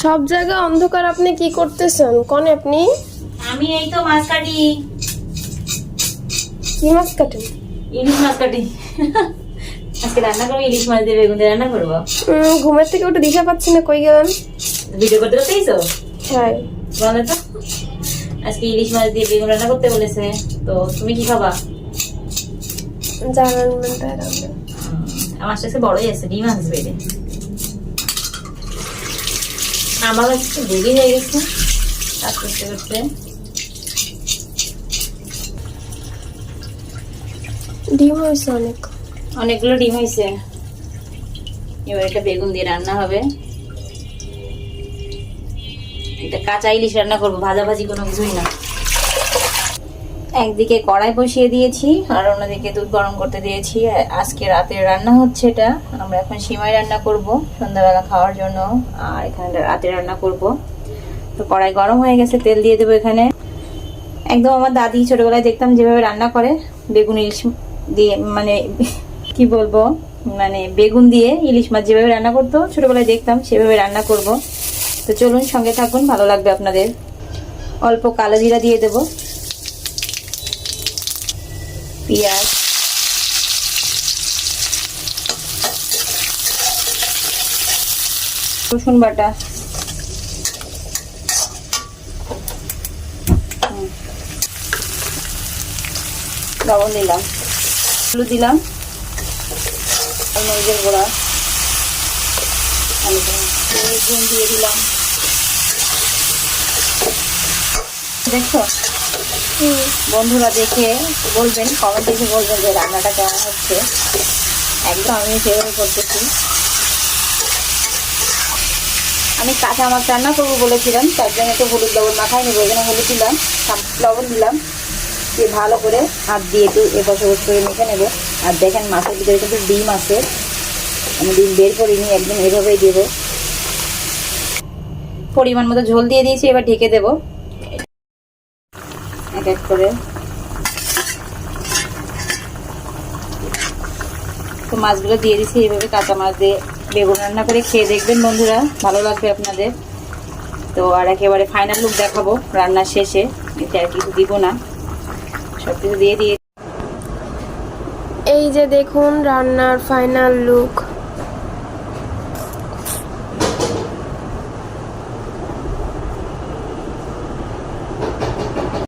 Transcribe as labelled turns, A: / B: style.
A: সব জায়গা অন্ধকার, আপনি কি করতেছেন কোন? আপনি?
B: আমি এই তো মাছ কাটি।
A: কি মাছ কাটেন?
B: ইলিশ মাছ কাটি। আজকে রান্না করবো, ইলিশ মাছ দিয়ে বেগুন দিয়ে রান্না করবো।
A: ঘুমের থেকে ওটা দিশা পাচ্ছি না, কই গেলেন?
B: ভিডিও করতে করতেইছো?
A: হ্যাঁ।
B: বলো তো, আজকে ইলিশ মাছ দিয়ে বেগুন রান্না করতে বলেছে, তো তুমি কি খাবা?
A: জানান তাই রান্না।
B: আমার কাছে বড়ই আছে, ডিম আসবে রে। আমার কাছে দেরি হয়ে গেছে কাজ করতে করতে।
A: ডিম হয়েছে
B: অনেকগুলো ডিম হয়েছে। এবার এটা বেগুন দিয়ে রান্না হবে। এটা কাঁচা ইলিশ রান্না করবো, ভাজাভাজি কোনো কিছুই না। একদিকে কড়াই বসিয়ে দিয়েছি আর অন্যদিকে দুধ গরম করতে দিয়েছি। আজকে রাতের রান্না হচ্ছে এটা। আমরা এখন সিমাই রান্না করব সন্ধ্যাবেলা খাওয়ার জন্য, আর এখানে রাতে রান্না করব। তো কড়াই গরম হয়ে গেছে, তেল দিয়ে দেবো এখানে। একদম আমার দাদি ছোটবেলায় দেখতাম যেভাবে রান্না করে বেগুন ইলিশ দিয়ে, মানে কি বলবো, মানে বেগুন দিয়ে ইলিশ মাছ যেভাবে রান্না করতো ছোটবেলায় দেখতাম, সেভাবে রান্না করব। তো চলুন সঙ্গে থাকুন, ভালো লাগবে আপনাদের। অল্প কালো জিরা দিয়ে দেবো, পেঁয়াজ, রসুন বাটা, লবণ দিলাম, হলুদ দিলাম, মরিচের গুঁড়া, বেগুন দিয়ে দিলাম। দেখো বন্ধুরা, দেখে বলবেন, কমেন্টে এসে বলবেন যে রান্নাটা কেমন হচ্ছে। একদম আমি সেভাবে করতেছি। আমি কাঁচা মাছ রান্না করবো বলেছিলাম, তার জন্য একটু হলুদ লবণ মাখাই নেবো। এখানে হলুদ দিলাম, লবণ দিলাম, দিয়ে ভালো করে হাত দিয়ে একটু এপাশ ওপাশ করে মেখে নেবো। আর দেখেন মাছের ভিতরে কিন্তু ডিম আছে, আমি ডিম বের করিনি, একদম এভাবেই দেবো। পরিমাণ মতো ঝোল দিয়ে দিয়েছি, এবার ঢেকে দেবো এক এক করে। তো মাছগুলো দিয়ে দিচ্ছি, এইভাবে কাঁচা মাছ দিয়ে বেগুন রান্না করে খেয়ে দেখবেন বন্ধুরা, ভালো লাগবে আপনাদের। তো আর একেবারে ফাইনাল লুক দেখাবো রান্নার শেষে, এতে আর কিছু দিব না, সব কিছু দিয়ে দিয়ে।
A: এই যে দেখুন রান্নার ফাইনাল লুক।